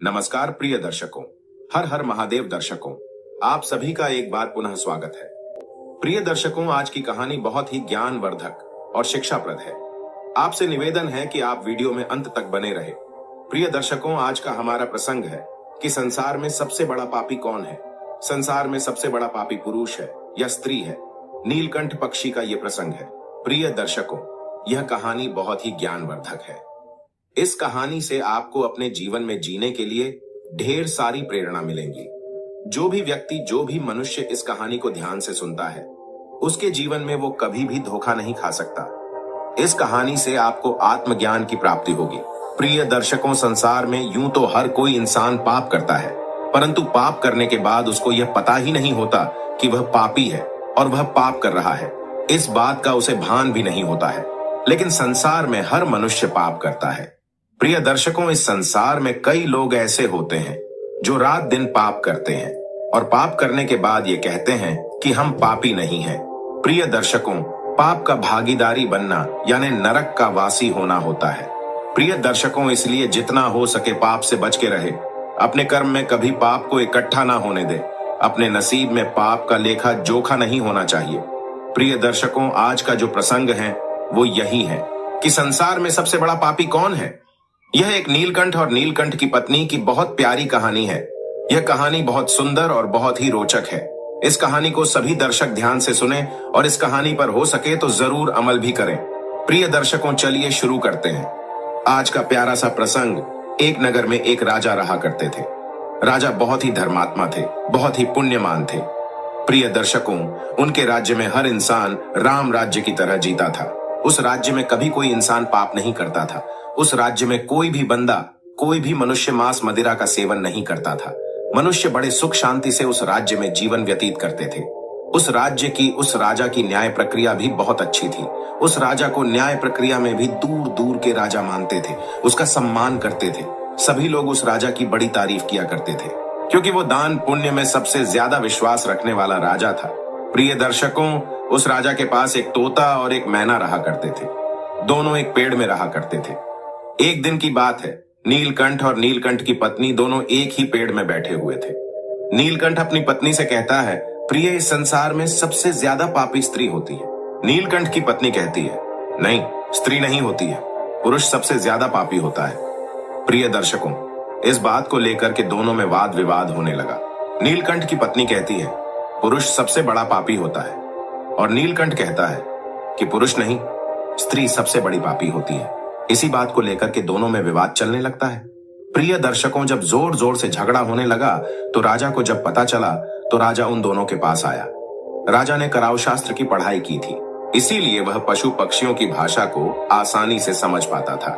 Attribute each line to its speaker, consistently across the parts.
Speaker 1: नमस्कार प्रिय दर्शकों, हर हर महादेव दर्शकों, आप सभी का एक बार पुनः स्वागत है। प्रिय दर्शकों, आज की कहानी बहुत ही ज्ञानवर्धक और शिक्षाप्रद है। आपसे निवेदन है कि आप वीडियो में अंत तक बने रहे। प्रिय दर्शकों, आज का हमारा प्रसंग है कि संसार में सबसे बड़ा पापी कौन है। संसार में सबसे बड़ा पापी पुरुष है या स्त्री है। नीलकंठ पक्षी का यह प्रसंग है। प्रिय दर्शकों, यह कहानी बहुत ही ज्ञानवर्धक है। इस कहानी से आपको अपने जीवन में जीने के लिए ढेर सारी प्रेरणा मिलेंगी। जो भी व्यक्ति, जो भी मनुष्य इस कहानी को ध्यान से सुनता है, उसके जीवन में वो कभी भी धोखा नहीं खा सकता। इस कहानी से आपको आत्मज्ञान की प्राप्ति होगी। प्रिय दर्शकों, संसार में यूं तो हर कोई इंसान पाप करता है, परंतु पाप करने के बाद उसको यह पता ही नहीं होता कि वह पापी है और वह पाप कर रहा है। इस बात का उसे भान भी नहीं होता है। लेकिन संसार में हर मनुष्य पाप करता है। प्रिय दर्शकों, इस संसार में कई लोग ऐसे होते हैं जो रात दिन पाप करते हैं और पाप करने के बाद ये कहते हैं कि हम पापी नहीं हैं। प्रिय दर्शकों, पाप का भागीदारी बनना यानी नरक का वासी होना होता है। प्रिय दर्शकों, इसलिए जितना हो सके पाप से बच के रहे। अपने कर्म में कभी पाप को इकट्ठा ना होने दे। अपने नसीब में पाप का लेखा जोखा नहीं होना चाहिए। प्रिय दर्शकों, आज का जो प्रसंग है वो यही है कि संसार में सबसे बड़ा पापी कौन है। यह एक नीलकंठ और नीलकंठ की पत्नी की बहुत प्यारी कहानी है। यह कहानी बहुत सुंदर और बहुत ही रोचक है। इस कहानी को सभी दर्शक ध्यान से सुने और इस कहानी पर हो सके तो जरूर अमल भी करें। प्रिय दर्शकों, चलिए शुरू करते हैं। आज का प्यारा सा प्रसंग। एक नगर में एक राजा रहा करते थे। राजा बहुत ही धर्मात्मा थे, बहुत ही पुण्यमान थे। प्रिय दर्शकों, उनके राज्य में हर इंसान राम राज्य की तरह जीता था। उस राज्य में कभी कोई इंसान पाप नहीं करता था। उस राज्य में कोई भी बंदा, कोई भी मनुष्य मांस मदिरा का सेवन नहीं करता था। मनुष्य बड़े सुख शांति से उस राज्य में जीवन व्यतीत करते थे। उस राज्य की, उस राजा की न्याय प्रक्रिया भी बहुत अच्छी थी। उस राजा को न्याय प्रक्रिया में भी दूर दूर के राजा मानते थे, उसका सम्मान करते थे। सभी लोग उस राजा की बड़ी तारीफ किया करते थे, क्योंकि वो दान पुण्य में सबसे ज्यादा विश्वास रखने वाला राजा था। प्रिय दर्शकों, उस राजा के पास एक तोता और एक मैना रहा करते थे। दोनों एक पेड़ में रहा करते थे। एक दिन की बात है, नीलकंठ और नीलकंठ की पत्नी दोनों एक ही पेड़ में बैठे हुए थे। नीलकंठ अपनी पत्नी से कहता है, प्रिय, इस संसार में सबसे ज्यादा पापी स्त्री होती है। नीलकंठ की पत्नी कहती है, नहीं, स्त्री नहीं होती है, पुरुष सबसे ज्यादा पापी होता है। प्रिय दर्शकों, इस बात को लेकर के दोनों में वाद विवाद होने लगा। नीलकंठ की पत्नी कहती है, पुरुष सबसे बड़ा पापी होता है, और नीलकंठ कहता है कि पुरुष नहीं, स्त्री सबसे बड़ी पापी होती है। इसी बात को लेकर के दोनों में विवाद चलने लगता है। प्रिय दर्शकों, जब जोर जोर से झगड़ा होने लगा तो राजा को जब पता चला तो राजा उन दोनों के पास आया। राजा ने कराव शास्त्र की पढ़ाई की थी, इसीलिए वह पशु पक्षियों की भाषा को आसानी से समझ पाता था।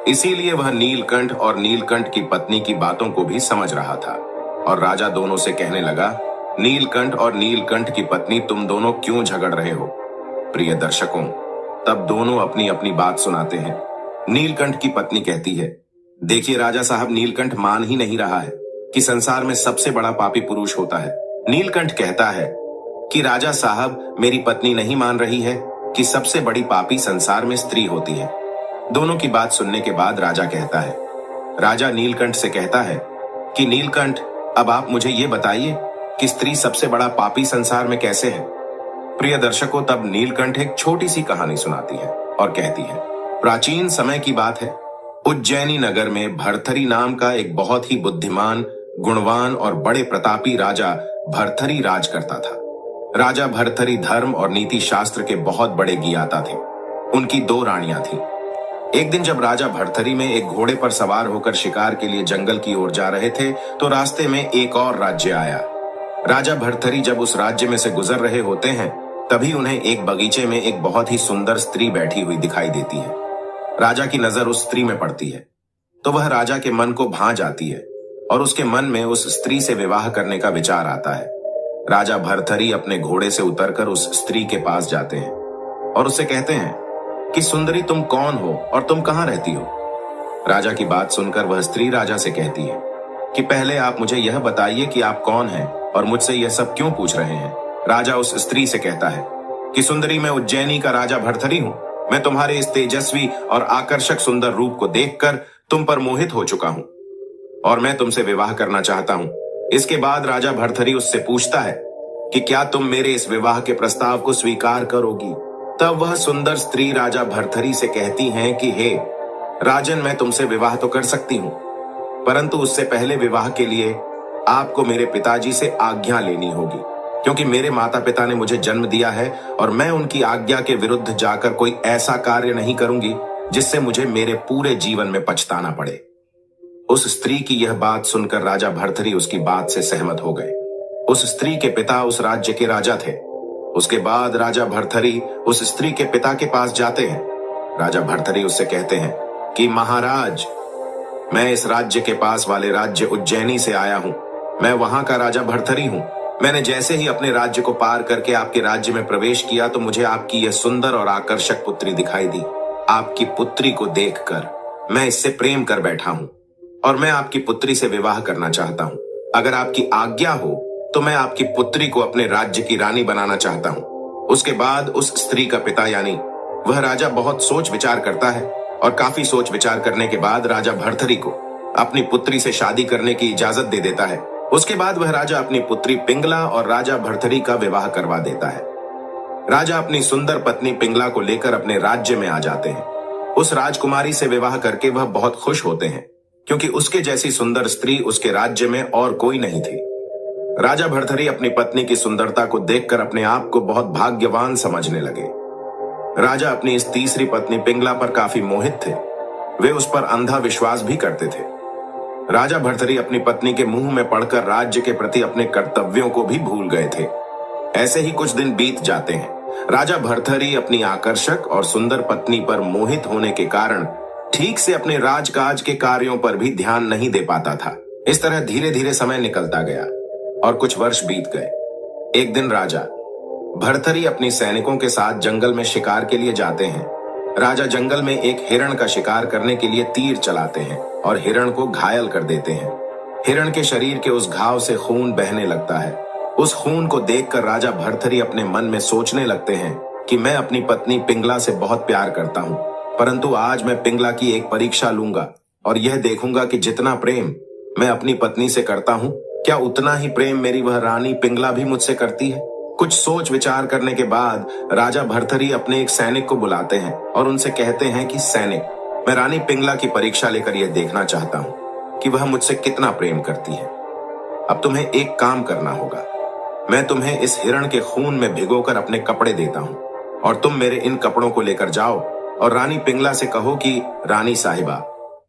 Speaker 1: इसीलिए वह नीलकंठ और नीलकंठ की पत्नी की बातों को भी समझ रहा था। और राजा दोनों से कहने लगा, नीलकंठ और नीलकंठ की पत्नी, तुम दोनों क्यों झगड़ रहे हो। प्रिय दर्शकों, तब दोनों अपनी अपनी बात सुनाते हैं। नीलकंठ की पत्नी कहती है, देखिए राजा साहब, नीलकंठ मान ही नहीं रहा है कि संसार में सबसे बड़ा पापी पुरुष होता है। नीलकंठ कहता है कि राजा साहब, मेरी पत्नी नहीं मान रही है कि सबसे बड़ी पापी संसार में स्त्री होती है। दोनों की बात सुनने के बाद राजा कहता है, राजा नीलकंठ से कहता है कि नीलकंठ, अब आप मुझे ये बताइए कि स्त्री सबसे बड़ा पापी संसार में कैसे है। प्रिय दर्शकों, तब नीलकंठ एक छोटी सी कहानी सुनाती है और कहती है, प्राचीन समय की बात है। उज्जैनी नगर में भर्तरी नाम का एक बहुत ही बुद्धिमान, गुणवान और बड़े प्रतापी राजा भर्तरी राज करता था। राजा भर्तरी धर्म और नीति शास्त्र के बहुत बड़े ज्ञाता थे। उनकी 2 रानियां थीं। एक दिन जब राजा भर्तरी में एक घोड़े पर सवार होकर शिकार के लिए जंगल की ओर जा रहे थे तो रास्ते में एक और राज्य आया। राजा भर्तरी जब उस राज्य में से गुजर रहे होते हैं तभी उन्हें एक बगीचे में एक बहुत ही सुंदर स्त्री बैठी हुई दिखाई देती है। राजा की नजर उस स्त्री में पड़ती है तो वह राजा के मन को भा जाती है और उसके मन में उस स्त्री से विवाह करने का विचार आता है। राजा भर्तरी अपने घोड़े से उतरकर उस स्त्री के पास जाते हैं और उससे कहते हैं कि सुंदरी, तुम कौन हो और तुम कहां रहती हो। राजा की बात सुनकर वह स्त्री राजा से कहती है कि पहले आप मुझे यह बताइए कि आप कौन हैं और मुझसे यह सब क्यों पूछ रहे हैं। राजा उस स्त्री से कहता है कि सुंदरी, मैं उज्जैनी का राजा भर्तरी हूं। मैं तुम्हारे इस तेजस्वी और आकर्षक सुंदर रूप को देखकर तुम पर मोहित हो चुका हूं। और मैं तुमसे विवाह करना चाहता हूँ। इसके बाद राजा भर्तरी उससे पूछता है कि क्या तुम मेरे इस विवाह के प्रस्ताव को स्वीकार करोगी। तब वह सुंदर स्त्री राजा भर्तरी से कहती हैं कि हे राजन, मैं तुमसे विवाह तो कर सकती हूँ, परंतु उससे पहले विवाह के लिए आपको मेरे पिताजी से आज्ञा लेनी होगी, क्योंकि मेरे माता पिता ने मुझे जन्म दिया है और मैं उनकी आज्ञा के विरुद्ध जाकर कोई ऐसा कार्य नहीं करूंगी जिससे मुझे मेरे पूरे जीवन में पछताना पड़े। उस स्त्री की यह बात सुनकर राजा भर्तरी उसकी बात से सहमत हो गए। उस स्त्री के पिता उस राज्य के राजा थे। उसके बाद राजा भर्तरी उस स्त्री के पिता के पास जाते हैं। राजा भर्तरी उससे कहते हैं कि महाराज, मैं इस राज्य के पास वाले राज्य उज्जैनी से आया हूं। मैं वहां का राजा भर्तरी हूं। मैंने जैसे ही अपने राज्य को पार करके आपके राज्य में प्रवेश किया तो मुझे आपकी यह सुंदर और आकर्षक पुत्री दिखाई दी। आपकी पुत्री को देखकर मैं इससे प्रेम कर बैठा हूं और मैं आपकी पुत्री से विवाह करना चाहता हूं। अगर आपकी आज्ञा हो तो मैं आपकी पुत्री को अपने राज्य की रानी बनाना चाहता हूं। उसके बाद उस स्त्री का पिता यानी वह राजा बहुत सोच विचार करता है और काफी सोच विचार करने के बाद राजा भर्तरी को अपनी पुत्री से शादी करने की इजाजत दे देता है। उसके बाद वह राजा अपनी पुत्री पिंगला और राजा भर्तरी का विवाह करवा देता है। राजा अपनी सुंदर पत्नी पिंगला को लेकर अपने राज्य में आ जाते हैं। उस राजकुमारी से विवाह करके वह बहुत खुश होते हैं, क्योंकि उसके जैसी सुंदर स्त्री उसके राज्य में और कोई नहीं थी। राजा भर्तरी अपनी पत्नी की सुंदरता को देखकर अपने आप को बहुत भाग्यवान समझने लगे। राजा अपनी इस तीसरी पत्नी पिंगला पर काफी मोहित थे। वे उस पर अंधा विश्वास भी करते थे। राजा भर्तरी अपनी पत्नी के मुंह में पड़कर राज्य के प्रति अपने कर्तव्यों को भी भूल गए थे। ऐसे ही कुछ दिन बीत जाते हैं। राजा भर्तरी अपनी आकर्षक और सुंदर पत्नी पर मोहित होने के कारण ठीक से अपने राजकाज के कार्यों पर भी ध्यान नहीं दे पाता था। इस तरह धीरे धीरे समय निकलता गया और कुछ वर्ष बीत गए। एक दिन राजा भर्तरी अपनी सैनिकों के साथ जंगल में शिकार के लिए जाते हैं। राजा जंगल में एक हिरण का शिकार करने के लिए तीर चलाते हैं और हिरण को घायल कर देते हैं। हिरण के शरीर के उस घाव से खून बहने लगता है। उस खून को देखकर राजा भर्तरी अपने मन में सोचने लगते हैं कि मैं अपनी पत्नी पिंगला से बहुत प्यार करता हूँ, परंतु आज मैं पिंगला की एक परीक्षा लूंगा और यह देखूंगा कि जितना प्रेम मैं अपनी पत्नी से करता हूँ, क्या उतना ही प्रेम मेरी वह रानी पिंगला भी मुझसे करती है। कुछ सोच विचार करने के बाद राजा भर्तरी अपने एक सैनिक को बुलाते हैं और उनसे कहते हैं कि सैनिक, मैं रानी पिंगला की परीक्षा लेकर यह देखना चाहता हूं कि वह मुझसे कितना प्रेम करती है। अब तुम्हें एक काम करना होगा। मैं तुम्हें इस हिरण के खून में भिगोकर अपने कपड़े देता हूं और तुम मेरे इन कपड़ों को लेकर जाओ और रानी पिंगला से कहो कि रानी साहिबा,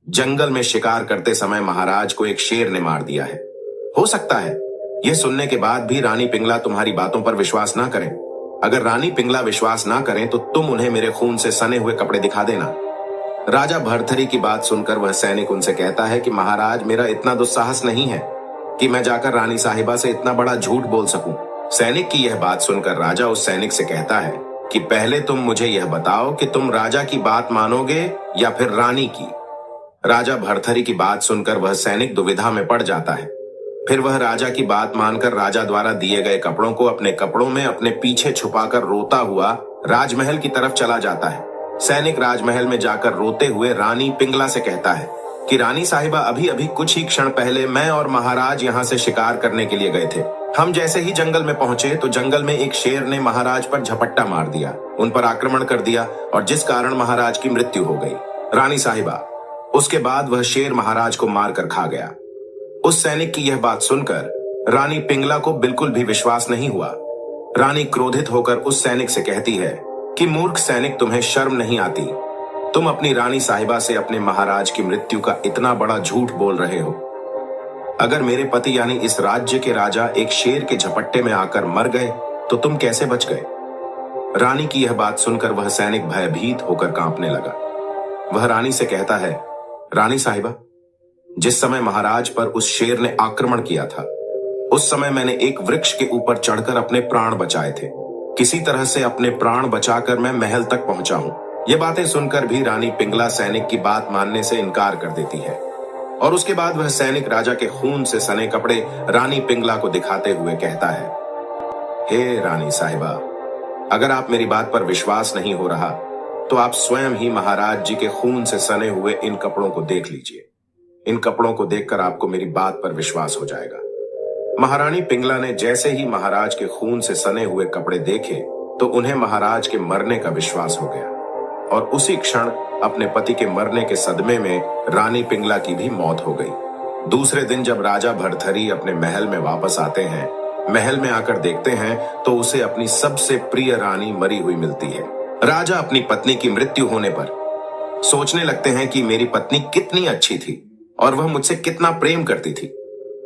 Speaker 1: जंगल में शिकार करते समय महाराज को एक शेर ने मार दिया है। हो सकता है यह सुनने के बाद भी रानी पिंगला तुम्हारी बातों पर विश्वास ना करें। अगर रानी पिंगला विश्वास ना करें तो तुम उन्हें मेरे खून से सने हुए कपड़े दिखा देना। राजा भर्तरी की बात सुनकर वह सैनिक उनसे कहता है कि महाराज, मेरा इतना दुस्साहस नहीं है कि मैं जाकर रानी साहिबा से इतना बड़ा झूठ बोल सकूं। सैनिक की यह बात सुनकर राजा उस सैनिक से कहता है कि पहले तुम मुझे यह बताओ कि तुम राजा की बात मानोगे या फिर रानी की। राजा भर्तरी की बात सुनकर वह सैनिक दुविधा में पड़ जाता है। फिर वह राजा की बात मानकर राजा द्वारा दिए गए कपड़ों को अपने कपड़ों में अपने पीछे छुपाकर रोता हुआ राजमहल की तरफ चला जाता है। सैनिक राजमहल में जाकर रोते हुए रानी पिंगला से कहता है कि रानी साहिबा, अभी अभी कुछ ही क्षण पहले मैं और महाराज यहाँ से शिकार करने के लिए गए थे। हम जैसे ही जंगल में पहुंचे तो जंगल में एक शेर ने महाराज पर झपट्टा मार दिया, उन पर आक्रमण कर दिया और जिस कारण महाराज की मृत्यु हो गई। रानी साहिबा, उसके बाद वह शेर महाराज को मारकर खा गया। उस सैनिक की यह बात सुनकर रानी पिंगला को बिल्कुल भी विश्वास नहीं हुआ। रानी क्रोधित होकर उस सैनिक से कहती है कि मूर्ख सैनिक, तुम्हें शर्म नहीं आती? तुम अपनी रानी साहिबा से अपने महाराज की मृत्यु का इतना बड़ा झूठ बोल रहे हो। अगर मेरे पति यानी इस राज्य के राजा एक शेर के झपट्टे में आकर मर गए तो तुम कैसे बच गए? रानी की यह बात सुनकर वह सैनिक भयभीत होकर कांपने लगा। वह रानी से कहता है, रानी साहिबा, जिस समय महाराज पर उस शेर ने आक्रमण किया था उस समय मैंने एक वृक्ष के ऊपर चढ़कर अपने प्राण बचाए थे। किसी तरह से अपने प्राण बचाकर मैं महल तक पहुंचा हूं। ये बातें सुनकर भी रानी पिंगला सैनिक की बात मानने से इनकार कर देती है और उसके बाद वह सैनिक राजा के खून से सने कपड़े रानी पिंगला को दिखाते हुए कहता है, हे रानी साहिबा, अगर आप मेरी बात पर विश्वास नहीं हो रहा तो आप स्वयं ही महाराज जी के खून से सने हुए इन कपड़ों को देख लीजिए। इन कपड़ों को देखकर आपको मेरी बात पर विश्वास हो जाएगा। महारानी पिंगला ने जैसे ही महाराज के खून से सने हुए कपड़े देखे तो उन्हें महाराज के मरने का विश्वास हो गया और उसी क्षण अपने पति के मरने के सदमे में रानी पिंगला की भी मौत हो गई। दूसरे दिन जब राजा भर्तहरि अपने महल में वापस आते हैं, महल में आकर देखते हैं तो उसे अपनी सबसे प्रिय रानी मरी हुई मिलती है। राजा अपनी पत्नी की मृत्यु होने पर सोचने लगते हैं कि मेरी पत्नी कितनी अच्छी थी और वह मुझसे कितना प्रेम करती थी।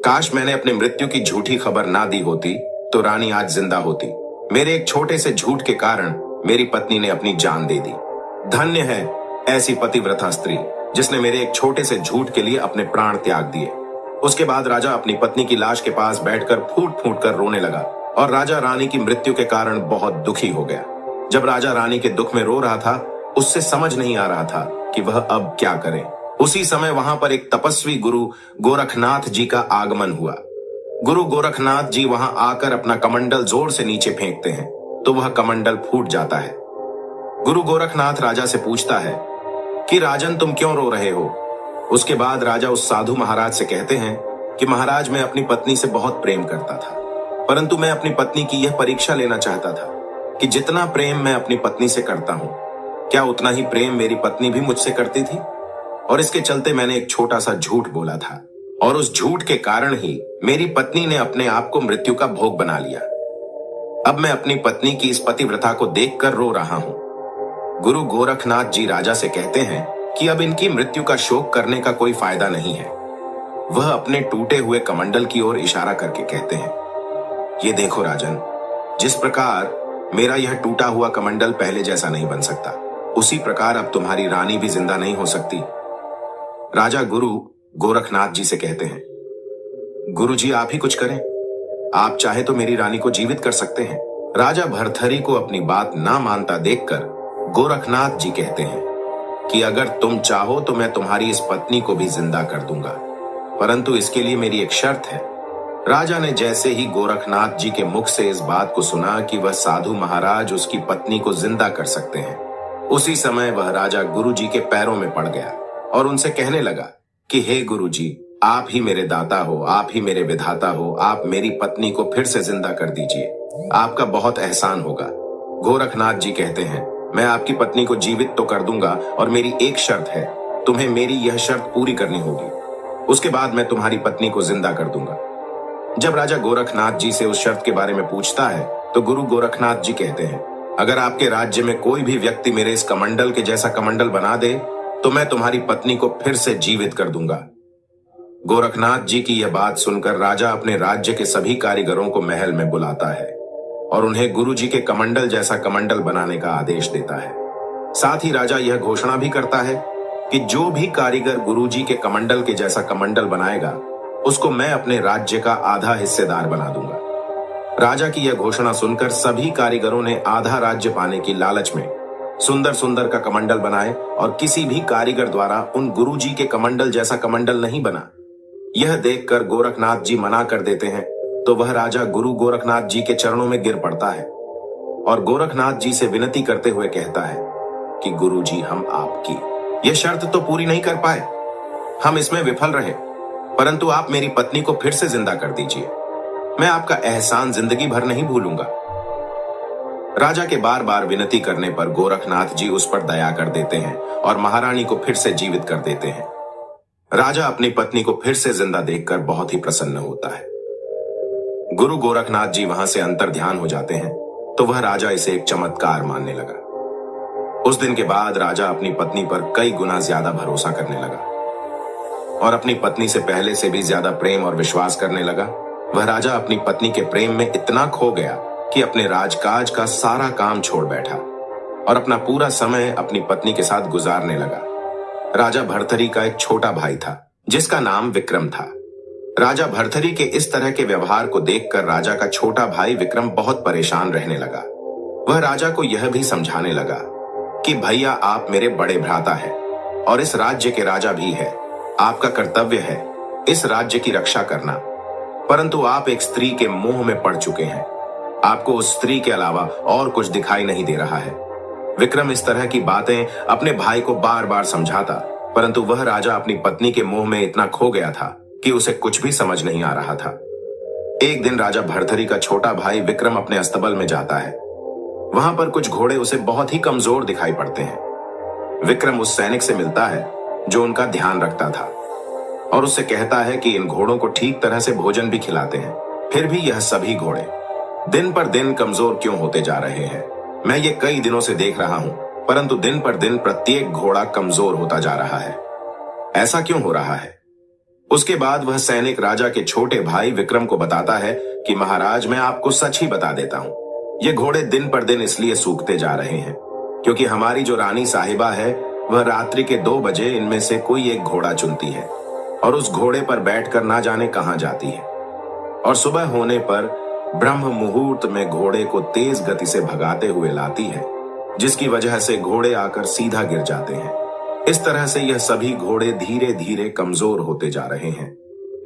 Speaker 1: काश मैंने अपनी मृत्यु की झूठी खबर ना दी होती तो रानी आज जिंदा होती। मेरे एक छोटे से झूठ के कारण मेरी पत्नी ने अपनी जान दे दी। धन्य है ऐसी पतिव्रता स्त्री जिसने मेरे एक छोटे से झूठ के लिए अपने प्राण त्याग दिए। उसके बाद राजा अपनी पत्नी की लाश के पास बैठकर फूट फूट कर रोने लगा और राजा रानी की मृत्यु के कारण बहुत दुखी हो गया। जब राजा रानी के दुख में रो रहा था, उससे समझ नहीं आ रहा था कि वह अब क्या करे। उसी समय वहां पर एक तपस्वी गुरु गोरखनाथ जी का आगमन हुआ। गुरु गोरखनाथ जी वहां आकर अपना कमंडल जोर से नीचे फेंकते हैं तो वह कमंडल फूट जाता है। गुरु गोरखनाथ राजा से पूछता है कि राजन तुम क्यों रो रहे हो। उसके बाद राजा उस साधु महाराज से कहते हैं कि महाराज मैं अपनी पत्नी से बहुत प्रेम करता था, परंतु मैं अपनी पत्नी की यह परीक्षा लेना चाहता था कि जितना प्रेम मैं अपनी पत्नी से करता हूं, क्या उतना ही प्रेम मेरी पत्नी भी मुझसे करती थी। और इसके चलते मैंने एक छोटा सा झूठ बोला था और उस झूठ के कारण ही मेरी पत्नी ने अपने आप को मृत्यु का भोग बना लिया। अब मैं अपनी पत्नी की इस पतिव्रता को देखकर रो रहा हूं। गुरु गोरखनाथ जी राजा से कहते हैं कि अब इनकी मृत्यु का शोक करने का कोई फायदा नहीं है। वह अपने टूटे हुए कमंडल की ओर इशारा करके कहते हैं, ये देखो राजन, जिस प्रकार मेरा यह टूटा हुआ कमंडल पहले जैसा नहीं बन सकता, उसी प्रकार अब तुम्हारी रानी भी जिंदा नहीं हो सकती। राजा गुरु गोरखनाथ जी से कहते हैं, गुरु जी आप ही कुछ करें, आप चाहे तो मेरी रानी को जीवित कर सकते हैं। राजा भर्तहरि को अपनी बात ना मानता देखकर गोरखनाथ जी कहते हैं कि अगर तुम चाहो तो मैं तुम्हारी इस पत्नी को भी जिंदा कर दूंगा, परंतु इसके लिए मेरी एक शर्त है। राजा ने जैसे ही गोरखनाथ जी के मुख से इस बात को सुना कि वह साधु महाराज उसकी पत्नी को जिंदा कर सकते हैं, उसी समय वह राजा गुरु जी के पैरों में पड़ गया और उनसे कहने लगा कि हे गुरु जी, आप ही मेरे दाता हो, आप ही मेरे विधाता हो, आप मेरी पत्नी को फिर से जिंदा कर दीजिए, आपका बहुत एहसान होगा। गोरखनाथ जी कहते हैं, मैं आपकी पत्नी को जीवित तो कर दूंगा और मेरी एक शर्त है, तुम्हें मेरी यह शर्त पूरी करनी होगी, उसके बाद मैं तुम्हारी पत्नी को जिंदा कर दूंगा। जब राजा गोरखनाथ जी से उस शर्त के बारे में पूछता है तो गुरु गोरखनाथ जी कहते हैं, अगर आपके राज्य में कोई भी व्यक्ति मेरे इस कमंडल के जैसा कमंडल बना दे तो मैं तुम्हारी पत्नी को फिर से जीवित कर दूंगा। गोरखनाथ जी की यह बात सुनकर राजा अपने राज्य के सभी कारीगरों को महल में बुलाता है और उन्हें गुरु जी के कमंडल जैसा कमंडल बनाने का आदेश देता है। साथ ही राजा यह घोषणा भी करता है कि जो भी कारीगर गुरु जी के कमंडल के जैसा कमंडल बनाएगा उसको मैं अपने राज्य का आधा हिस्सेदार बना दूंगा। राजा की यह घोषणा सुनकर सभी कारीगरों ने आधा राज्य पाने की लालच में सुंदर सुंदर का कमंडल बनाए और किसी भी कारीगर द्वारा उन गुरु जी के कमंडल जैसा कमंडल नहीं बना। यह देखकर गोरखनाथ जी मना कर देते हैं तो वह राजा गुरु गोरखनाथ जी के चरणों में गिर पड़ता है और गोरखनाथ जी से विनती करते हुए कहता है कि गुरु जी, हम आपकी यह शर्त तो पूरी नहीं कर पाए, हम इसमें विफल रहे, परंतु आप मेरी पत्नी को फिर से जिंदा कर दीजिए, मैं आपका एहसान जिंदगी भर नहीं भूलूंगा। राजा के बार बार विनती करने पर गोरखनाथ जी उस पर दया कर देते हैं और महारानी को फिर से जीवित कर देते हैं। राजा अपनी पत्नी को फिर से जिंदा देखकर बहुत ही प्रसन्न होता है। गुरु गोरखनाथ जी वहां से अंतर ध्यान हो जाते हैं तो वह राजा इसे एक चमत्कार मानने लगा। उस दिन के बाद राजा अपनी पत्नी पर कई गुना ज्यादा भरोसा करने लगा और अपनी पत्नी से पहले से भी ज्यादा प्रेम और विश्वास करने लगा। वह राजा अपनी पत्नी के प्रेम में इतना खो गया कि अपने राजकाज का सारा काम छोड़ बैठा और अपना पूरा समय अपनी पत्नी के साथ गुजारने लगा। राजा भर्तहरि का एक छोटा भाई था जिसका नाम विक्रम था। राजा भर्तहरि के इस तरह के व्यवहार को देखकर राजा का छोटा भाई विक्रम बहुत परेशान रहने लगा। वह राजा को यह भी समझाने लगा कि भैया, आप मेरे बड़े भ्राता हैं और इस राज्य के राजा भी है, आपका कर्तव्य है इस राज्य की रक्षा करना, परंतु आप एक स्त्री के मोह में पड़ चुके हैं, आपको उस स्त्री के अलावा और कुछ दिखाई नहीं दे रहा है। विक्रम इस तरह की बातें अपने भाई को बार बार समझाता परंतु वह राजा अपनी पत्नी के मोह में इतना खो गया था कि उसे कुछ भी समझ नहीं आ रहा था। एक दिन राजा भर्तरी का छोटा भाई विक्रम अपने अस्तबल में जाता है। वहां पर कुछ घोड़े उसे बहुत ही कमजोर दिखाई पड़ते हैं। विक्रम उस सैनिक से मिलता है जो उनका ध्यान रखता था और उससे कहता है कि इन घोड़ों को ठीक तरह से भोजन भी खिलाते हैं, फिर भी यह सभी घोड़े दिन पर दिन कमजोर क्यों होते जा रहे हैं? मैं ये कई दिनों से देख रहा हूं, परंतु दिन पर दिन प्रत्येक घोड़ा कमजोर होता जा रहा है। ऐसा क्यों हो रहा है? उसके बाद वह सैनिक राजा के छोटे भाई विक्रम को बताता है कि महाराज, मैं आपको सच ही बता देता हूं, ये घोड़े दिन पर दिन इसलिए सूखते जा रहे हैं क्योंकि हमारी जो रानी साहिबा है वह रात्रि के 2 बजे इनमें से कोई एक घोड़ा चुनती है और उस घोड़े पर बैठकर ना जाने कहां जाती है और सुबह होने पर ब्रह्म मुहूर्त में घोड़े को तेज गति से भगाते हुए लाती है, जिसकी वजह से घोड़े आकर सीधा गिर जाते हैं। इस तरह से यह सभी घोड़े धीरे धीरे कमजोर होते जा रहे हैं।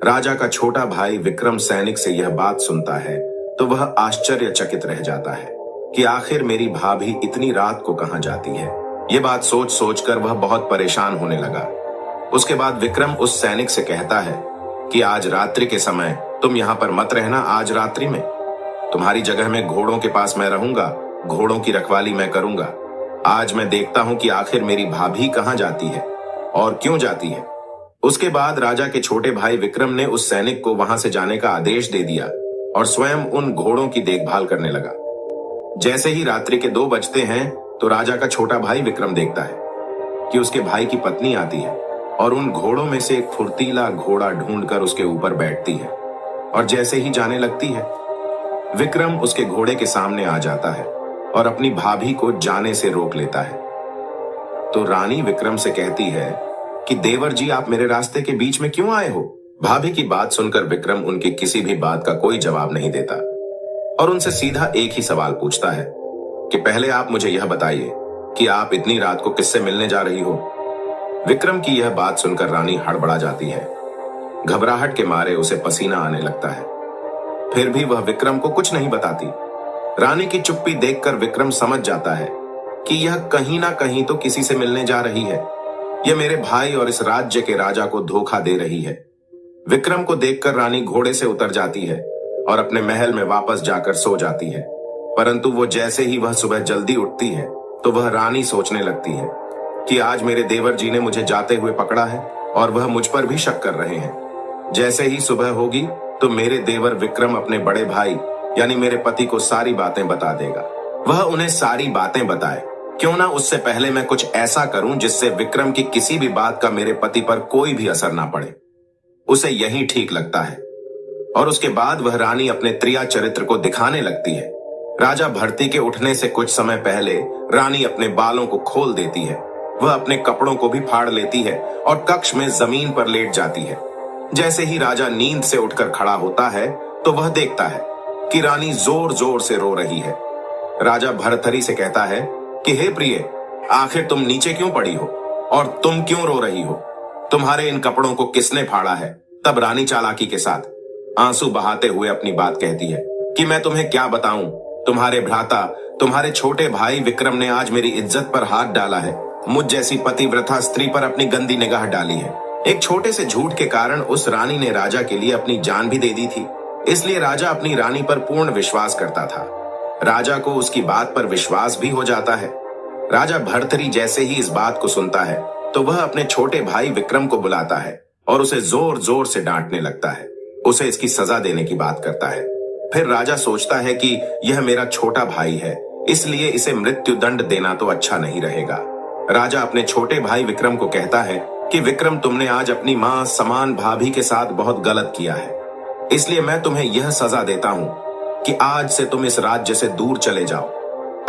Speaker 1: राजा का छोटा भाई विक्रम सैनिक से यह बात सुनता है तो वह आश्चर्यचकित रह जाता है कि आखिर मेरी भाभी इतनी रात को कहां जाती है। ये बात सोच सोच कर वह बहुत परेशान होने लगा। उसके बाद विक्रम उस सैनिक से कहता है कि आज रात्रि के समय तुम यहां पर मत रहना। आज रात्रि में तुम्हारी जगह में घोड़ों के पास मैं रहूंगा, घोड़ों की रखवाली मैं करूंगा। आज मैं देखता हूं कि आखिर मेरी भाभी कहां जाती है और क्यों जाती है। उसके बाद राजा के छोटे भाई विक्रम ने उस सैनिक को वहां से जाने का आदेश दे दिया और स्वयं उन घोड़ों की देखभाल करने लगा। जैसे ही रात्रि के 2 बजते हैं तो राजा का छोटा भाई विक्रम देखता है कि उसके भाई की पत्नी आती है और उन घोड़ों में से एक फुर्तीला घोड़ा ढूंढकर उसके ऊपर बैठती है और जैसे ही जाने लगती है विक्रम उसके घोड़े के सामने आ जाता है और अपनी भाभी को जाने से रोक लेता है। तो रानी विक्रम से कहती है कि देवर जी, आप मेरे रास्ते के बीच में क्यों आए हो? भाभी की बात सुनकर विक्रम उनकी किसी भी बात का कोई जवाब नहीं देता और उनसे सीधा एक ही सवाल पूछता है कि पहले आप मुझे यह बताइए कि आप इतनी रात को किससे मिलने जा रही हो? विक्रम की यह बात सुनकर रानी हड़बड़ा जाती है। घबराहट के मारे उसे पसीना आने लगता है, फिर भी वह विक्रम को कुछ नहीं बताती। रानी की चुप्पी देखकर विक्रम समझ जाता है कि यह कहीं ना कहीं तो किसी से मिलने जा रही है। यह मेरे भाई और इस राज्य के राजा को धोखा दे रही है। विक्रम को देखकर रानी घोड़े से उतर जाती है और अपने महल में वापस जाकर सो जाती है। परंतु वो जैसे ही वह सुबह जल्दी उठती है तो वह रानी सोचने लगती है कि आज मेरे देवर जी ने मुझे जाते हुए पकड़ा है और वह मुझ पर भी शक कर रहे हैं। जैसे ही सुबह होगी तो मेरे देवर विक्रम अपने बड़े भाई यानी मेरे पति को सारी बातें बता देगा। वह उन्हें सारी बातें बताए, क्यों ना उससे पहले मैं कुछ ऐसा करूं जिससे विक्रम की किसी भी बात का मेरे पति पर कोई भी असर ना पड़े। उसे यही ठीक लगता है और उसके बाद वह रानी अपने त्रिया चरित्र को दिखाने लगती है। राजा भर्ती के उठने से कुछ समय पहले रानी अपने बालों को खोल देती है। वह अपने कपड़ों को भी फाड़ लेती है और कक्ष में जमीन पर लेट जाती है। जैसे ही राजा नींद से उठकर खड़ा होता है तो वह देखता है कि रानी जोर जोर से रो रही है। राजा भर्तरी से कहता है कि हे प्रिय, आखिर तुम नीचे क्यों पड़ी हो और तुम क्यों रो रही हो? तुम्हारे इन कपड़ों को किसने फाड़ा है? तब रानी चालाकी के साथ आंसू बहाते हुए अपनी बात कहती है कि मैं तुम्हें क्या बताऊं, तुम्हारे भ्राता, तुम्हारे छोटे भाई विक्रम ने आज मेरी इज्जत पर हाथ डाला है। मुझ जैसी पतिव्रता स्त्री पर अपनी गंदी निगाह डाली है। एक छोटे से झूठ के कारण उस रानी ने राजा के लिए अपनी जान भी दे दी थी। इसलिए राजा अपनी रानी पर पूर्ण विश्वास करता था। राजा को उसकी बात पर विश्वास भी हो जाता है। राजा भर्तरी जैसे ही इस बात को सुनता है तो वह अपने छोटे भाई विक्रम को बुलाता है और उसे जोर जोर से डांटने लगता है। उसे इसकी सजा देने की बात करता है। फिर राजा सोचता है कि यह मेरा छोटा भाई है, इसलिए इसे मृत्यु दंड देना तो अच्छा नहीं रहेगा। राजा अपने छोटे भाई विक्रम को कहता है कि विक्रम, तुमने आज अपनी मां समान भाभी के साथ बहुत गलत किया है, इसलिए मैं तुम्हें यह सजा देता हूं कि आज से तुम इस राज्य से दूर चले जाओ।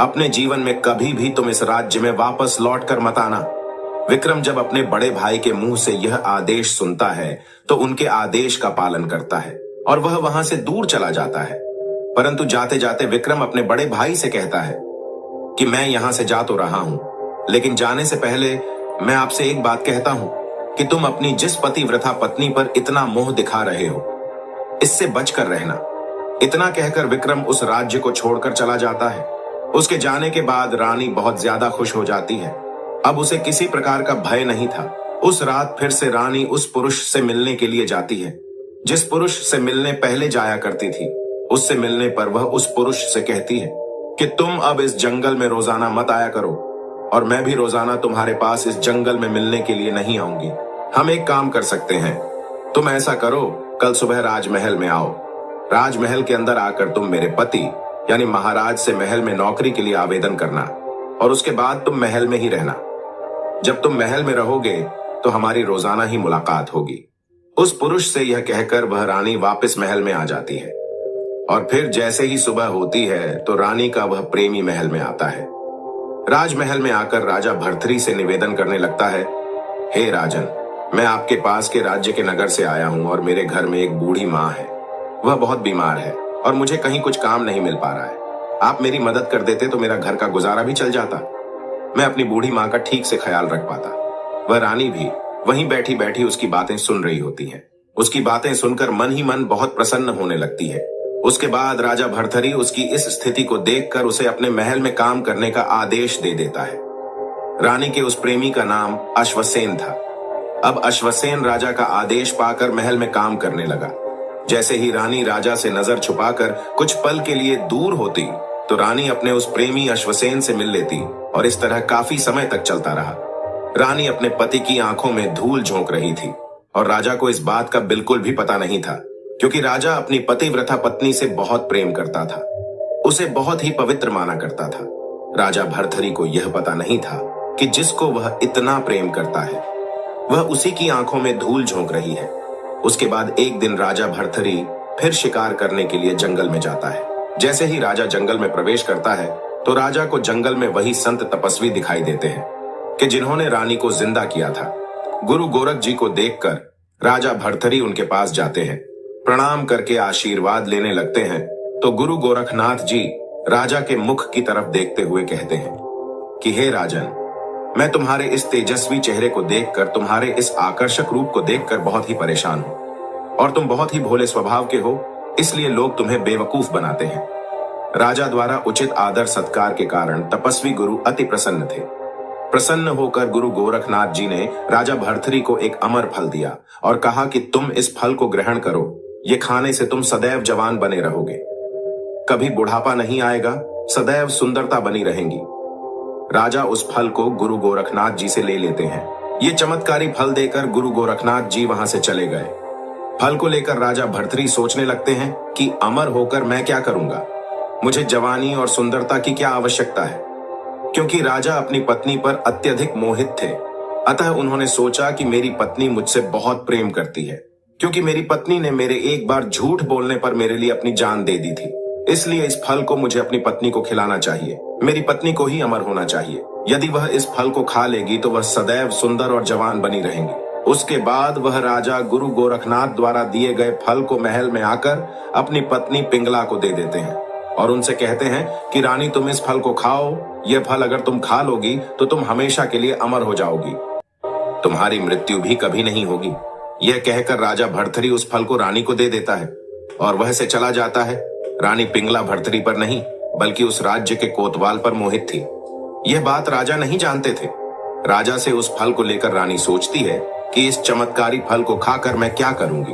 Speaker 1: अपने जीवन में कभी भी तुम इस राज्य में वापस लौट कर मत आना। विक्रम जब अपने बड़े भाई के मुंह से यह आदेश सुनता है तो उनके आदेश का पालन करता है और वह वहां से दूर चला जाता है। परंतु जाते जाते विक्रम अपने बड़े भाई से कहता है कि मैं यहां से जा तो रहा हूं, लेकिन जाने से पहले मैं आपसे एक बात कहता हूं कि तुम अपनी जिस पतिव्रता पत्नी पर इतना मोह दिखा रहे हो, इससे बचकर रहना। इतना कहकर विक्रम उस राज्य को छोड़कर चला जाता है। उसके जाने के बाद रानी बहुत ज्यादा खुश हो जाती है। अब उसे किसी प्रकार का भय नहीं था। उस रात फिर से रानी उस पुरुष से मिलने के लिए जाती है जिस पुरुष से मिलने पहले जाया करती थी। उससे मिलने पर वह उस पुरुष से कहती है कि तुम अब इस जंगल में रोजाना मत आया करो और मैं भी रोजाना तुम्हारे पास इस जंगल में मिलने के लिए नहीं आऊंगी। हम एक काम कर सकते हैं, तुम ऐसा करो, कल सुबह राजमहल में आओ। राजमहल के अंदर आकर तुम मेरे पति यानी महाराज से महल में नौकरी के लिए आवेदन करना और उसके बाद तुम महल में ही रहना। जब तुम महल में रहोगे तो हमारी रोजाना ही मुलाकात होगी। उस पुरुष से यह कहकर वह रानी वापस महल में आ जाती है और फिर जैसे ही सुबह होती है तो रानी का वह प्रेमी महल में आता है। राजमहल में आकर राजा भर्तरी से निवेदन करने लगता है, हे राजन, मैं आपके पास के राज्य के नगर से आया हूं और मेरे घर में एक बूढ़ी माँ है। वह बहुत बीमार है और मुझे कहीं कुछ काम नहीं मिल पा रहा है। आप मेरी मदद कर देते तो मेरा घर का गुजारा भी चल जाता। मैं अपनी बूढ़ी माँ का ठीक से ख्याल रख पाता। वह रानी भी वहीं बैठी बैठी उसकी बातें सुन रही होती है। उसकी बातें सुनकर मन ही मन बहुत प्रसन्न होने लगती है। उसके बाद राजा भर्तरी उसकी इस स्थिति को देखकर उसे अपने महल में काम करने का आदेश दे देता है। रानी के उस प्रेमी का नाम अश्वसेन था। अब अश्वसेन राजा का आदेश पाकर महल में काम करने लगा। जैसे ही रानी राजा से नजर छुपाकर कुछ पल के लिए दूर होती तो रानी अपने उस प्रेमी अश्वसेन से मिल लेती और इस तरह काफी समय तक चलता रहा। रानी अपने पति की आंखों में धूल झोंक रही थी और राजा को इस बात का बिल्कुल भी पता नहीं था, क्योंकि राजा अपनी पतिव्रता पत्नी से बहुत प्रेम करता था, उसे बहुत ही पवित्र माना करता था। राजा भर्तरी को यह पता नहीं था कि जिसको वह इतना प्रेम करता है वह उसी की आंखों में धूल झोंक रही है। उसके बाद एक दिन राजा भर्तरी फिर शिकार करने के लिए जंगल में जाता है। जैसे ही राजा जंगल में प्रवेश करता है तो राजा को जंगल में वही संत तपस्वी दिखाई देते हैं कि जिन्होंने रानी को जिंदा किया था। गुरु गोरख जी को देखकर राजा भर्तरी उनके पास जाते हैं, प्रणाम करके आशीर्वाद लेने लगते हैं तो गुरु गोरखनाथ जी राजा के मुख की तरफ देखते हुए कहते हैं कि हे राजन, मैं तुम्हारे इस तेजस्वी चेहरे को देखकर, तुम्हारे इस आकर्षक रूप को देखकर बहुत ही परेशान हूं और तुम बहुत ही भोले स्वभाव के हो, इसलिए लोग तुम्हें बेवकूफ बनाते हैं। राजा द्वारा उचित आदर सत्कार के कारण तपस्वी गुरु अति प्रसन्न थे। प्रसन्न होकर गुरु गोरखनाथ जी ने राजा भर्तरी को एक अमर फल दिया और कहा कि तुम इस फल को ग्रहण करो, ये खाने से तुम सदैव जवान बने रहोगे, कभी बुढ़ापा नहीं आएगा, सदैव सुंदरता बनी रहेंगी। राजा उस फल को गुरु गोरखनाथ जी से ले लेते हैं। ये चमत्कारी फल देकर गुरु गोरखनाथ जी वहां से चले गए। फल को लेकर राजा भर्तरी सोचने लगते हैं कि अमर होकर मैं क्या करूंगा, मुझे जवानी और सुंदरता की क्या आवश्यकता है, क्योंकि राजा अपनी पत्नी पर अत्यधिक मोहित थे। अतः उन्होंने सोचा कि मेरी पत्नी मुझसे बहुत प्रेम करती है, क्योंकि मेरी पत्नी ने मेरे एक बार झूठ बोलने पर मेरे लिए अपनी जान दे दी थी, इसलिए इस फल को मुझे अपनी पत्नी को खिलाना चाहिए। मेरी पत्नी को ही अमर होना चाहिए। यदि वह इस फल को खा लेगी तो वह सदैव सुंदर और जवान बनी रहेंगी। उसके बाद वह राजा गुरु गोरखनाथ द्वारा दिए गए फल को महल में आकर अपनी पत्नी पिंगला को दे देते हैं और उनसे कहते हैं कि रानी, तुम इस फल को खाओ, यह फल अगर तुम खा लोगी तो तुम हमेशा के लिए अमर हो जाओगी, तुम्हारी मृत्यु भी कभी नहीं होगी। यह कहकर राजा भर्तरी उस फल को रानी को दे देता है और वह से चला जाता है। रानी पिंगला भर्तरी पर नहीं बल्कि उस राज्य के कोतवाल पर मोहित थी। यह बात राजा नहीं जानते थे। राजा से उस फल को लेकर रानी सोचती है कि इस चमत्कारी फल को खाकर मैं क्या करूंगी,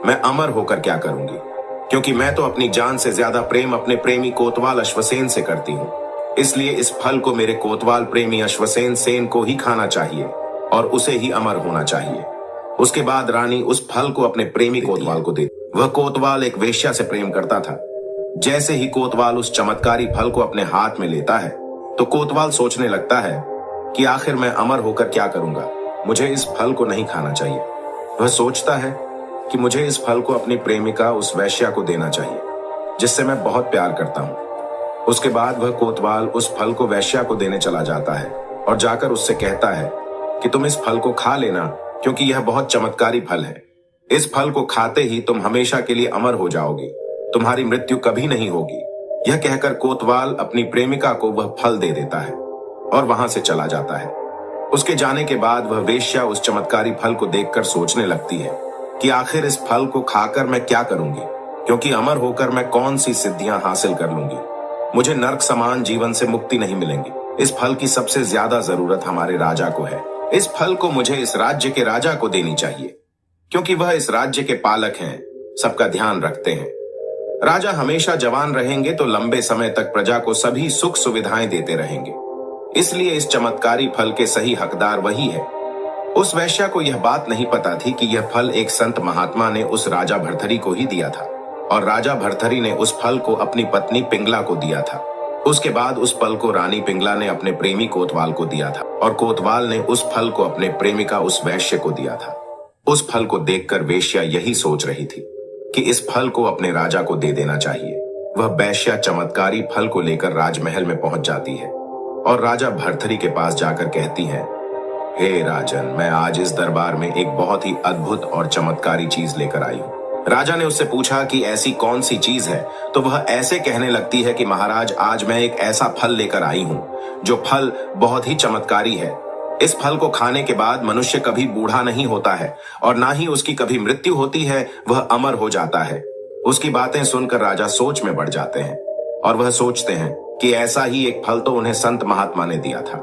Speaker 1: मैं अमर होकर क्या करूंगी, क्योंकि मैं तो अपनी जान से ज्यादा प्रेम अपने प्रेमी कोतवाल अश्वसेन से करती हूँ। इसलिए इस फल को मेरे कोतवाल प्रेमी अश्वसेन सेन को ही खाना चाहिए और उसे ही अमर होना चाहिए। उसके बाद रानी उस फल को अपने प्रेमी कोतवाल को दे। वह कोतवाल एक वेश्या से प्रेम करता था। जैसे ही कोतवाल उस चमत्कारी फल को अपने हाथ में लेता है तो कोतवाल सोचने लगता है कि आखिर मैं अमर होकर क्या करूंगा, मुझे इस फल को नहीं खाना चाहिए। वह सोचता है कि मुझे इस फल को अपनी प्रेमिका उस वैश्या को देना चाहिए जिससे मैं बहुत प्यार करता हूँ। उसके बाद वह कोतवाल उस फल को वैश्या को देने चला जाता है और जाकर उससे कहता है कि तुम इस फल को खा लेना, क्योंकि यह बहुत चमत्कारी फल है। इस फल को खाते ही तुम हमेशा के लिए अमर हो जाओगी, तुम्हारी मृत्यु कभी नहीं होगी। यह कहकर कोतवाल अपनी प्रेमिका को वह फल दे देता है और वहां से चला जाता है। उसके जाने के बाद वह वेश्या उस चमत्कारी फल को देखकर सोचने लगती है कि आखिर इस फल को खाकर मैं क्या करूंगी, क्योंकि अमर होकर मैं कौन सी सिद्धियां हासिल कर लूंगी, मुझे नरक समान जीवन से मुक्ति नहीं मिलेंगी। इस फल की सबसे ज्यादा जरूरत हमारे राजा को है, इस फल को मुझे इस राज्य के राजा को देनी चाहिए, क्योंकि वह इस राज्य के पालक हैं, सबका ध्यान रखते हैं। राजा हमेशा जवान रहेंगे तो लंबे समय तक प्रजा को सभी सुख सुविधाएं देते रहेंगे, इसलिए इस चमत्कारी फल के सही हकदार वही है। उस वैश्या को यह बात नहीं पता थी कि यह फल एक संत महात्मा ने उस राजा भर्तरी को ही दिया था, और राजा भर्तरी ने उस फल को अपनी पत्नी पिंगला को दिया था। उसके बाद उस फल को रानी पिंगला ने अपने प्रेमी कोतवाल को दिया था, और कोतवाल ने उस फल को अपने प्रेमिका उस वैश्य को दिया था। उस फल को देखकर वेश्या यही सोच रही थी कि इस फल को अपने राजा को दे देना चाहिए। वह वैश्या चमत्कारी फल को लेकर राजमहल में पहुंच जाती है और राजा भर्तरी के पास जाकर कहती है, हे राजन, मैं आज इस दरबार में एक बहुत ही अद्भुत और चमत्कारी चीज लेकर आई हूँ। राजा ने उससे पूछा कि ऐसी कौन सी चीज है, तो वह ऐसे कहने लगती है कि महाराज, आज मैं एक ऐसा फल लेकर आई हूँ जो फल बहुत ही चमत्कारी है। इस फल को खाने के बाद मनुष्य कभी बूढ़ा नहीं होता है और ना ही उसकी कभी मृत्यु होती है, वह अमर हो जाता है। उसकी बातें सुनकर राजा सोच में पड़ जाते हैं और वह सोचते हैं कि ऐसा ही एक फल तो उन्हें संत महात्मा ने दिया था।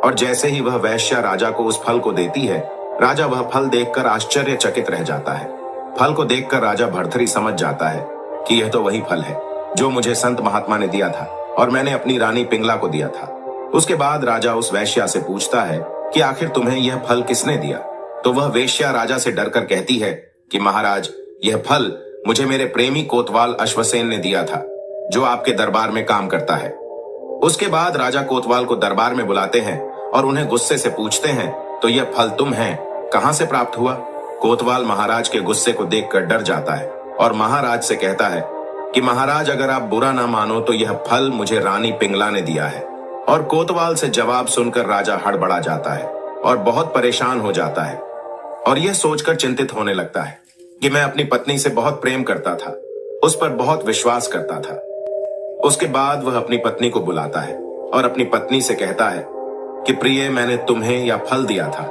Speaker 1: और जैसे ही वह वैश्या राजा को उस फल को देती है, राजा वह फल देखकर आश्चर्यचकित रह जाता है। फल को देखकर राजा भर्तरी समझ जाता है कि यह तो वही फल है जो मुझे संत महात्मा ने दिया था और मैंने अपनी रानी पिंगला को दिया था। उसके बाद राजा उस वैश्या से पूछता है कि आखिर तुम्हें यह फल किसने दिया? तो वह वेश्या राजा से डरकर कहती है कि महाराज, यह फल मुझे मेरे प्रेमी कोतवाल अश्वसेन ने दिया था, जो आपके दरबार में काम करता है। उसके बाद राजा कोतवाल को दरबार में बुलाते हैं और उन्हें गुस्से से पूछते हैं, तो यह फल तुम हैं, कहां से प्राप्त हुआ? कोतवाल महाराज के गुस्से को देखकर डर जाता है और महाराज से कहता है कि महाराज, अगर आप बुरा ना मानो तो यह फल मुझे रानी पिंगला ने दिया है। और कोतवाल से जवाब सुनकर राजा हड़बड़ा जाता है और बहुत परेशान हो जाता है और यह सोचकर चिंतित होने लगता है कि मैं अपनी पत्नी से बहुत प्रेम करता था, उस पर बहुत विश्वास करता था। उसके बाद वह अपनी पत्नी को बुलाता है और अपनी पत्नी से कहता है कि प्रिय, मैंने तुम्हें यह फल दिया था,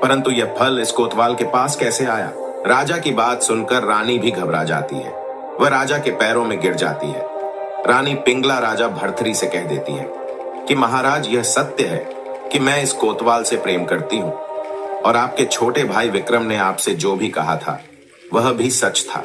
Speaker 1: परंतु यह फल इस कोतवाल के पास कैसे आया? राजा की बात सुनकर रानी भी घबरा जाती है। वह राजा के पैरों में गिर जाती है। रानी पिंगला राजा भर्तरी से कह देती है कि महाराज, यह सत्य है कि मैं इस कोतवाल से प्रेम करती हूँ और आपके छोटे भाई विक्रम ने आपसे जो भी कहा था वह भी सच था।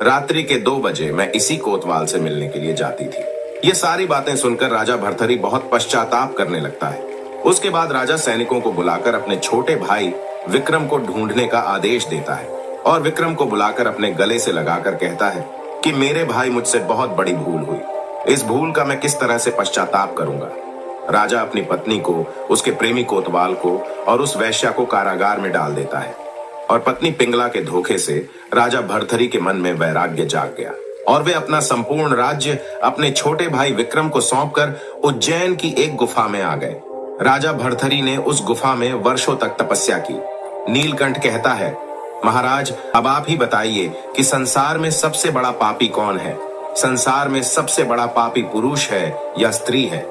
Speaker 1: रात्रि के 2 बजे मैं इसी कोतवाल से मिलने के लिए जाती थी। ये सारी बातें सुनकर राजा भर्तरी बहुत पश्चाताप करने लगता है। उसके बाद राजा सैनिकों को बुलाकर अपने छोटे भाई विक्रम को ढूंढने का आदेश देता है और विक्रम को बुलाकर अपने गले से लगाकर कहता है कि मेरे भाई, मुझसे बहुत बड़ी भूल हुई। इस भूल का मैं किस तरह से पश्चाताप करूंगा। राजा अपनी पत्नी को, उसके प्रेमी कोतवाल को और उस वैश्या को कारागार में डाल देता है और पत्नी पिंगला के धोखे से राजा भर्तरी के मन में वैराग्य जाग गया और वे अपना संपूर्ण राज्य अपने छोटे भाई विक्रम को सौंपकर उज्जैन की एक गुफा में आ गए। राजा भर्तरी ने उस गुफा में वर्षों तक तपस्या की। नीलकंठ कहता है, महाराज, अब आप ही बताइए कि संसार में सबसे बड़ा पापी कौन है? संसार में सबसे बड़ा पापी पुरुष है या स्त्री है?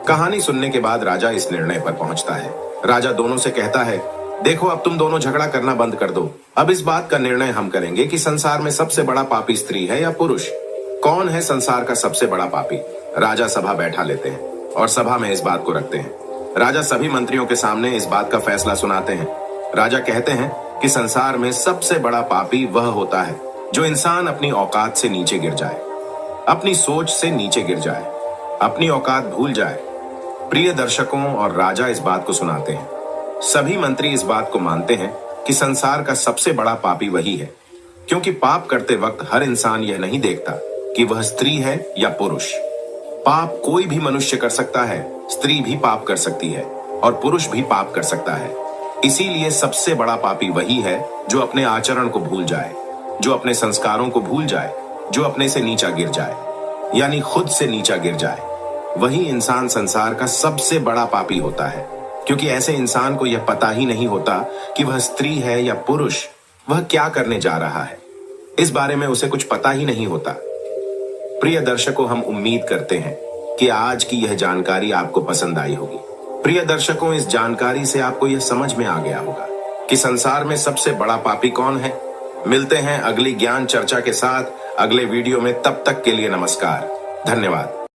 Speaker 1: कहानी सुनने के बाद राजा इस निर्णय पर पहुंचता है। राजा दोनों से कहता है, देखो, अब तुम दोनों झगड़ा करना बंद कर दो। अब इस बात का निर्णय हम करेंगे कि संसार में सबसे बड़ा पापी स्त्री है या पुरुष। कौन है संसार का सबसे बड़ा पापी? राजा सभा बैठा लेते हैं और सभा में इस बात को रखते हैं। राजा सभी मंत्रियों के सामने इस बात का फैसला सुनाते हैं। राजा कहते हैं कि संसार में सबसे बड़ा पापी वह होता है जो इंसान अपनी औकात से नीचे गिर जाए, अपनी सोच से नीचे गिर जाए, अपनी औकात भूल जाए। प्रिय दर्शकों, और राजा इस बात को सुनाते हैं। सभी मंत्री इस बात को मानते हैं कि संसार का सबसे बड़ा पापी वही है, क्योंकि पाप करते वक्त हर इंसान यह नहीं देखता कि वह स्त्री है या पुरुष। पाप कोई भी मनुष्य कर सकता है, स्त्री भी पाप कर सकती है और पुरुष भी पाप कर सकता है। इसीलिए सबसे बड़ा पापी वही है जो अपने आचरण को भूल जाए, जो अपने संस्कारों को भूल जाए, जो अपने से नीचा गिर जाए, यानी खुद से नीचा गिर जाए। वही इंसान संसार का सबसे बड़ा पापी होता है, क्योंकि ऐसे इंसान को यह पता ही नहीं होता कि वह स्त्री है या पुरुष, वह क्या करने जा रहा है। इस बारे में उसे कुछ पता ही नहीं होता। प्रिय दर्शकों, हम उम्मीद करते हैं कि आज की यह जानकारी आपको पसंद आई होगी। प्रिय दर्शकों, इस जानकारी से आपको यह समझ में आ गया होगा कि संसार में सबसे बड़ा पापी कौन है। मिलते हैं अगली ज्ञान चर्चा के साथ अगले वीडियो में। तब तक के लिए नमस्कार, धन्यवाद।